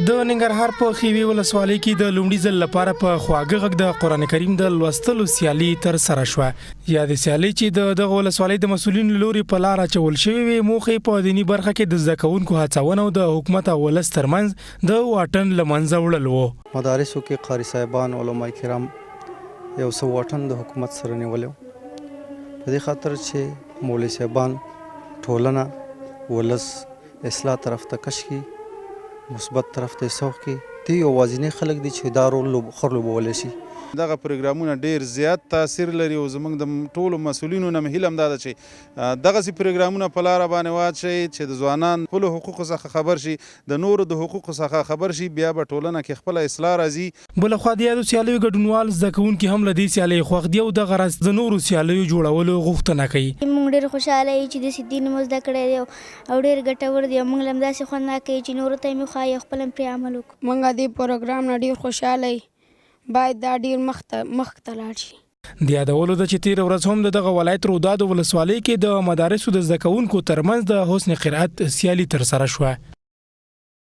د ننګرهار په خیوي ولسوالۍ کې د لومړي ځل لپاره په خواږه غږ د قران کریم د لوستلو سیالي تر سره شوه. یا د سیالي چې دغه ولسوالۍ د مسولینو لوري په لار اچول شوی وي موخې په دینی برخه کې د زده کوونکو هڅونه او د حکومت او ولس ترمنځ د واټن له منځه وړل وو. مدارسو کې قاری صاحبان علما کرام یو څه واټن د حکومت سره نیولی په دې خاطر چې مولوي صاحبان ټولنه ولس اصلاح طرف ته کش کی مثبت طرف ته سوق کی تی یوازینی خلک دي چې دا رول خرلوبولی شي. دغه پروګرامونه ډیر زیات تاثیر لري او زموږ د ټولو مسؤلینو نه هیله همدا ده چې دغسې پروګرامونه په لاره باندې واچوي چې د ځوانان خپلو حقوقو څخه خبر شي، د نورو د حقوقو څخه خبر شي، بیا به ټولنه کې خپله اصلاح راځي. بلخوا د یادو سیالیو ګډونوال زده کوونکي هم له دې سیالۍ خوښ دي او دغه راز د نورو سیالیو جوړولو غوښتنه کوي. موږ ډېر خوشحاله یو چې داسې دین مو زده کړی دی او ډېر ګټور دی او موږ له همداسې خوند راکوي چې نورو ته یې مې وښایي او خپله هم پرې عمل وکړو. موږ دې پروګرام نه ډېر خوشحاله یو، باید دا ډیر مخته لاړ شي. د یادولو ده چې تېره ورځ هم دغه ولایت روداد ولسوالۍ کې د مدارسو د زده کوونکو ترمنځ د حسن قرائت سیالي ترسره شوه.